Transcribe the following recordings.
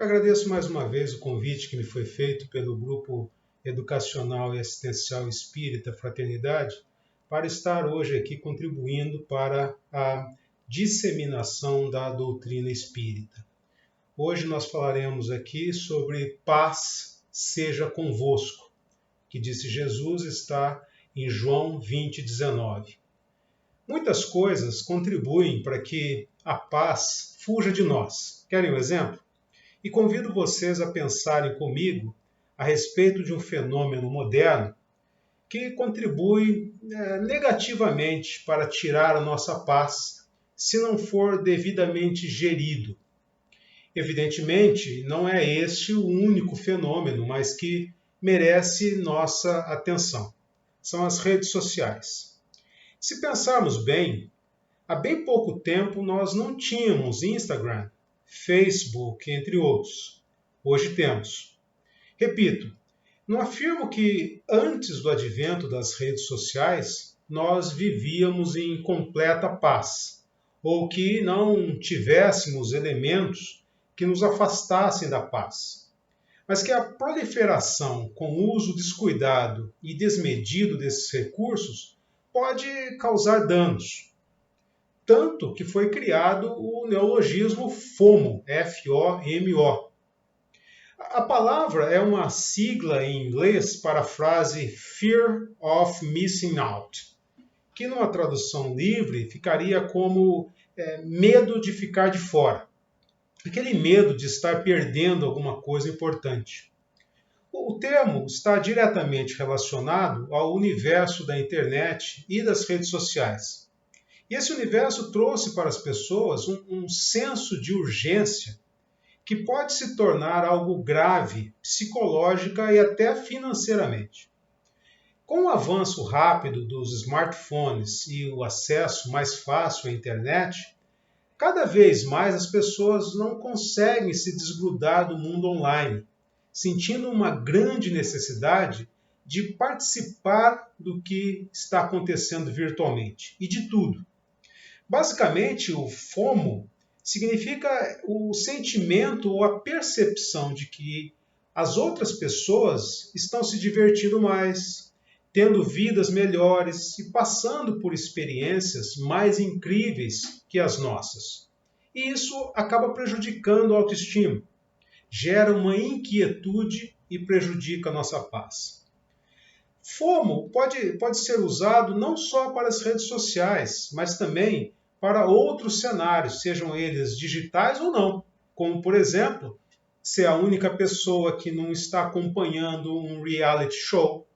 Agradeço mais uma vez o convite que me foi feito pelo Grupo Educacional e Assistencial Espírita Fraternidade para estar hoje aqui contribuindo para a disseminação da doutrina espírita. Hoje nós falaremos aqui sobre paz seja convosco, que disse Jesus está em João 20:19. Muitas coisas contribuem para que a paz fuja de nós. Querem um exemplo? E convido vocês a pensarem comigo a respeito de um fenômeno moderno que contribui negativamente para tirar a nossa paz, se não for devidamente gerido. Evidentemente, não é este o único fenômeno, mas que merece nossa atenção. São as redes sociais. Se pensarmos bem, há bem pouco tempo nós não tínhamos Instagram, Facebook, entre outros. Hoje temos. Repito, não afirmo que antes do advento das redes sociais nós vivíamos em completa paz, ou que não tivéssemos elementos que nos afastassem da paz. Mas que a proliferação com uso descuidado e desmedido desses recursos pode causar danos. Tanto que foi criado o neologismo FOMO, F-O-M-O. A palavra é uma sigla em inglês para a frase Fear of Missing Out, que numa tradução livre ficaria como medo de ficar de fora. Aquele medo de estar perdendo alguma coisa importante. O termo está diretamente relacionado ao universo da internet e das redes sociais. E esse universo trouxe para as pessoas um senso de urgência que pode se tornar algo grave, psicológica e até financeiramente. Com o avanço rápido dos smartphones e o acesso mais fácil à internet, cada vez mais as pessoas não conseguem se desgrudar do mundo online, sentindo uma grande necessidade de participar do que está acontecendo virtualmente e de tudo. Basicamente, o FOMO significa o sentimento ou a percepção de que as outras pessoas estão se divertindo mais, tendo vidas melhores e passando por experiências mais incríveis que as nossas. E isso acaba prejudicando a autoestima, gera uma inquietude e prejudica a nossa paz. FOMO pode ser usado não só para as redes sociais, mas também para outros cenários, sejam eles digitais ou não, como, por exemplo, ser a única pessoa que não está acompanhando um reality show,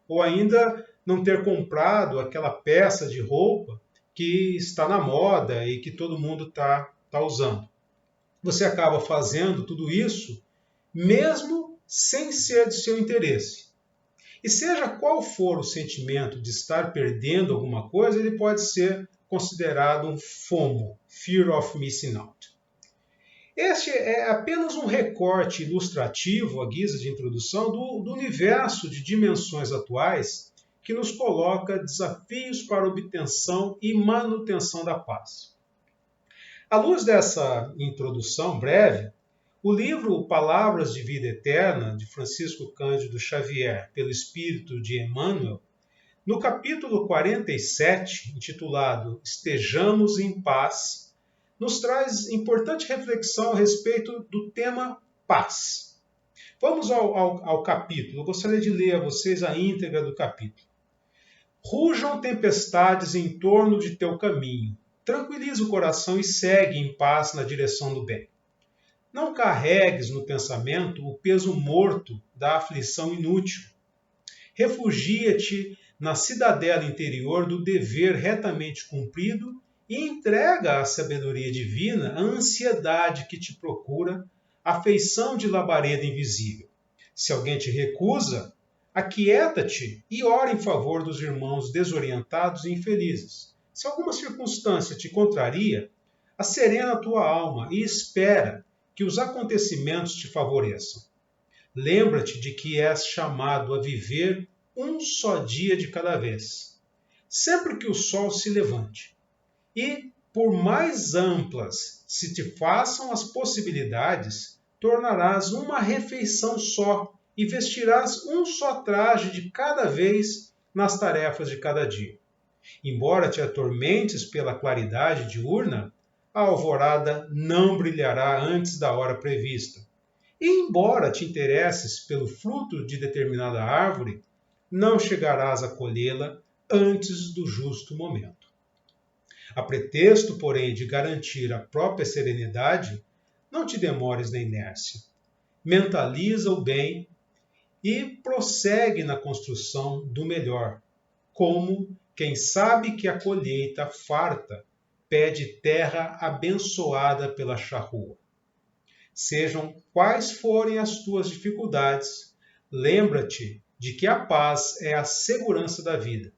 ou ainda não ter comprado aquela peça de roupa que está na moda e que todo mundo está usando. Você acaba fazendo tudo isso mesmo sem ser de seu interesse. E seja qual for o sentimento de estar perdendo alguma coisa, ele pode ser considerado um FOMO, Fear of Missing Out. Este é apenas um recorte ilustrativo, à guisa de introdução, do universo de dimensões atuais que nos coloca desafios para a obtenção e manutenção da paz. À luz dessa introdução breve, o livro Palavras de Vida Eterna, de Francisco Cândido Xavier, pelo Espírito de Emmanuel, no capítulo 47, intitulado Estejamos em Paz, nos traz importante reflexão a respeito do tema paz. Vamos ao capítulo. Eu gostaria de ler a vocês a íntegra do capítulo. Rujam tempestades em torno de teu caminho. Tranquiliza o coração e segue em paz na direção do bem. Não carregues no pensamento o peso morto da aflição inútil. Refugia-te na cidadela interior do dever retamente cumprido e entrega à sabedoria divina a ansiedade que te procura, a feição de labareda invisível. Se alguém te recusa, aquieta-te e ora em favor dos irmãos desorientados e infelizes. Se alguma circunstância te contraria, asserena a tua alma e espera que os acontecimentos te favoreçam. Lembra-te de que és chamado a viver um só dia de cada vez, sempre que o sol se levante. E, por mais amplas se te façam as possibilidades, tornarás uma refeição só e vestirás um só traje de cada vez nas tarefas de cada dia. Embora te atormentes pela claridade diurna, a alvorada não brilhará antes da hora prevista. E embora te interesses pelo fruto de determinada árvore, não chegarás a colhê-la antes do justo momento. A pretexto, porém, de garantir a própria serenidade, não te demores na inércia. Mentaliza o bem e prossegue na construção do melhor, como quem sabe que a colheita farta pede terra abençoada pela charrua. Sejam quais forem as tuas dificuldades, lembra-te de que a paz é a segurança da vida.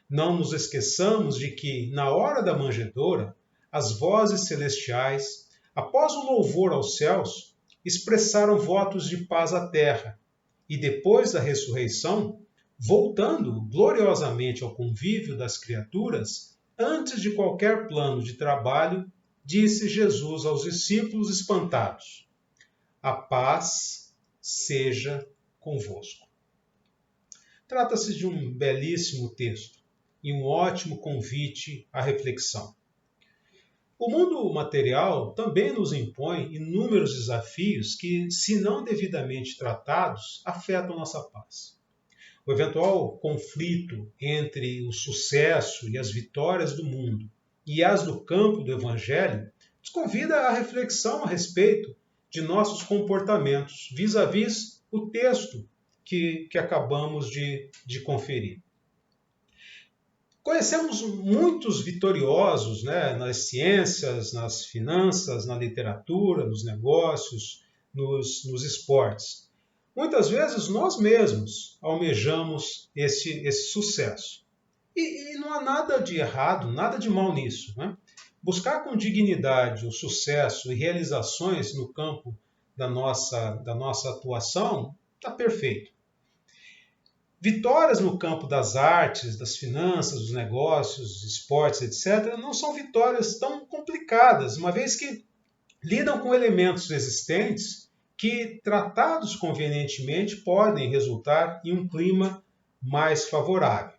Não nos esqueçamos de que, na hora da manjedoura, as vozes celestiais, após o louvor aos céus, expressaram votos de paz à terra, e depois da ressurreição, voltando gloriosamente ao convívio das criaturas, antes de qualquer plano de trabalho, disse Jesus aos discípulos espantados: a paz seja convosco. Trata-se de um belíssimo texto e um ótimo convite à reflexão. O mundo material também nos impõe inúmeros desafios que, se não devidamente tratados, afetam nossa paz. O eventual conflito entre o sucesso e as vitórias do mundo e as do campo do Evangelho nos convida à reflexão a respeito de nossos comportamentos vis-à-vis o texto que acabamos de conferir. Conhecemos muitos vitoriosos, nas ciências, nas finanças, na literatura, nos negócios, nos esportes. Muitas vezes nós mesmos almejamos esse sucesso. E não há nada de errado, nada de mal nisso. Buscar com dignidade o sucesso e realizações no campo da nossa atuação está perfeito. Vitórias no campo das artes, das finanças, dos negócios, dos esportes, etc., não são vitórias tão complicadas, uma vez que lidam com elementos existentes que, tratados convenientemente, podem resultar em um clima mais favorável.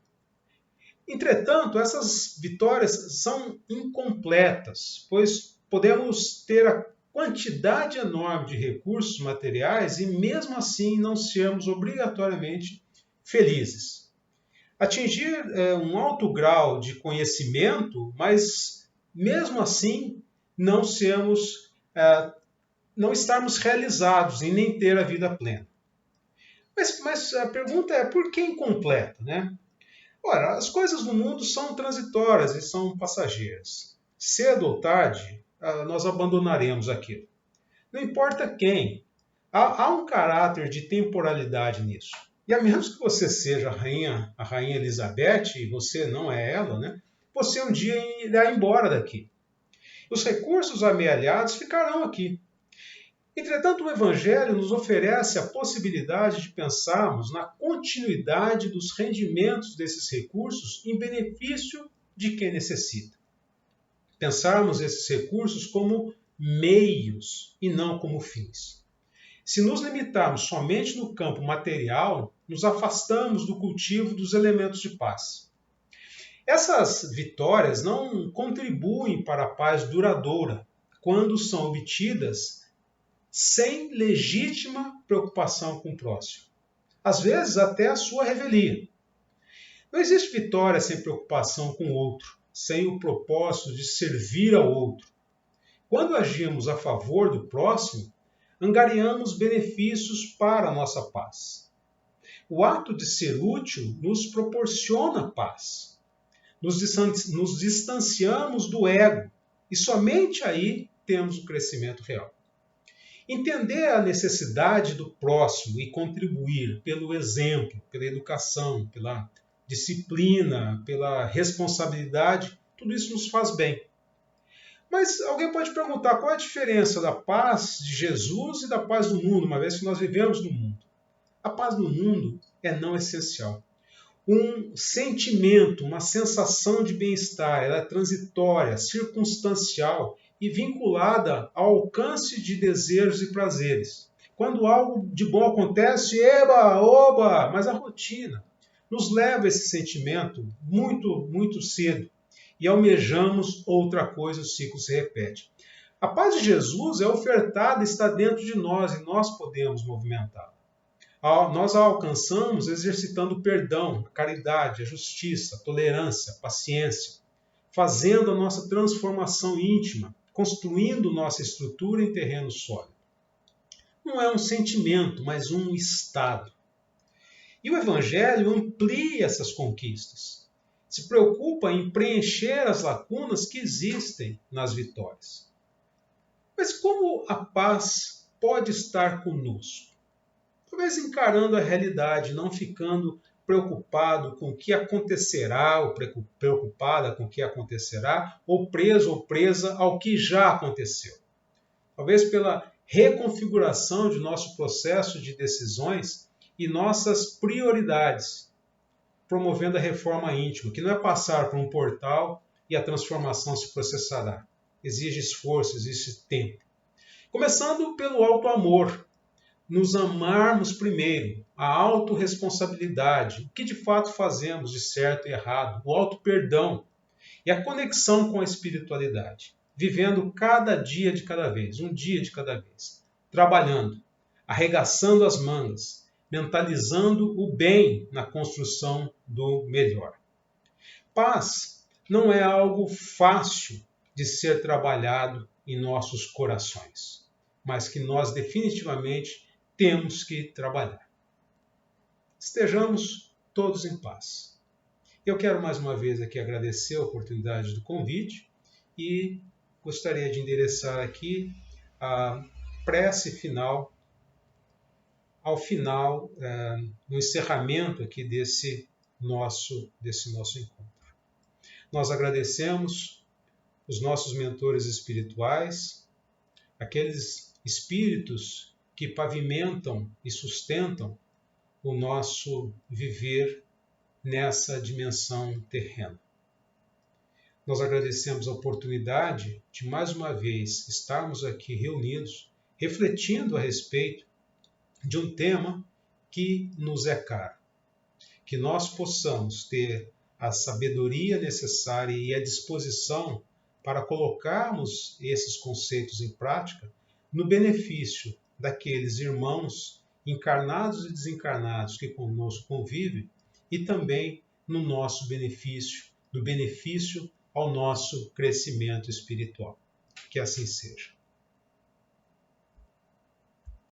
Entretanto, essas vitórias são incompletas, pois podemos ter a quantidade enorme de recursos materiais e, mesmo assim, não sermos obrigatoriamente felizes. Atingir um alto grau de conhecimento, mas mesmo assim não estarmos realizados e nem ter a vida plena. Mas a pergunta é, por que incompleta, Ora, as coisas no mundo são transitórias e são passageiras. Cedo ou tarde, nós abandonaremos aquilo. Não importa quem, há um caráter de temporalidade nisso. E a menos que você seja a rainha Elizabeth, e você não é ela, você um dia irá embora daqui. Os recursos amealhados ficarão aqui. Entretanto, o Evangelho nos oferece a possibilidade de pensarmos na continuidade dos rendimentos desses recursos em benefício de quem necessita. Pensarmos esses recursos como meios e não como fins. Se nos limitarmos somente no campo material, nos afastamos do cultivo dos elementos de paz. Essas vitórias não contribuem para a paz duradoura quando são obtidas sem legítima preocupação com o próximo. Às vezes até a sua revelia. Não existe vitória sem preocupação com o outro, sem o propósito de servir ao outro. Quando agimos a favor do próximo, angariamos benefícios para a nossa paz. O ato de ser útil nos proporciona paz. Nos distanciamos do ego e somente aí temos o crescimento real. Entender a necessidade do próximo e contribuir pelo exemplo, pela educação, pela disciplina, pela responsabilidade, tudo isso nos faz bem. Mas alguém pode perguntar qual é a diferença da paz de Jesus e da paz do mundo, uma vez que nós vivemos no mundo. A paz do mundo é não essencial. Um sentimento, uma sensação de bem-estar, ela é transitória, circunstancial e vinculada ao alcance de desejos e prazeres. Quando algo de bom acontece, eba, oba, mas a rotina nos leva a esse sentimento muito cedo e almejamos outra coisa, o ciclo se repete. A paz de Jesus é ofertada, está dentro de nós e nós podemos movimentá-la. Nós a alcançamos exercitando o perdão, a caridade, a justiça, a tolerância, a paciência, fazendo a nossa transformação íntima, construindo nossa estrutura em terreno sólido. Não é um sentimento, mas um estado. E o Evangelho amplia essas conquistas. Se preocupa em preencher as lacunas que existem nas vitórias. Mas como a paz pode estar conosco? Talvez encarando a realidade, não ficando preocupado com o que acontecerá, ou preocupada com o que acontecerá, ou preso ou presa ao que já aconteceu. Talvez pela reconfiguração de nosso processo de decisões e nossas prioridades, promovendo a reforma íntima, que não é passar por um portal e a transformação se processará. Exige esforço, exige tempo. Começando pelo auto-amor, nos amarmos primeiro, a autorresponsabilidade, o que de fato fazemos de certo e errado, o auto-perdão e a conexão com a espiritualidade, vivendo cada dia de cada vez, um dia de cada vez, trabalhando, arregaçando as mangas, mentalizando o bem na construção do melhor. Paz não é algo fácil de ser trabalhado em nossos corações, mas que nós definitivamente temos que trabalhar. Estejamos todos em paz. Eu quero mais uma vez aqui agradecer a oportunidade do convite e gostaria de endereçar aqui a prece final, ao final, no encerramento aqui desse nosso encontro. Nós agradecemos os nossos mentores espirituais, aqueles espíritos que pavimentam e sustentam o nosso viver nessa dimensão terrena. Nós agradecemos a oportunidade de, mais uma vez, estarmos aqui reunidos, refletindo a respeito de um tema que nos é caro. Que nós possamos ter a sabedoria necessária e a disposição para colocarmos esses conceitos em prática no benefício daqueles irmãos encarnados e desencarnados que conosco convivem e também no nosso benefício, no benefício ao nosso crescimento espiritual. Que assim seja.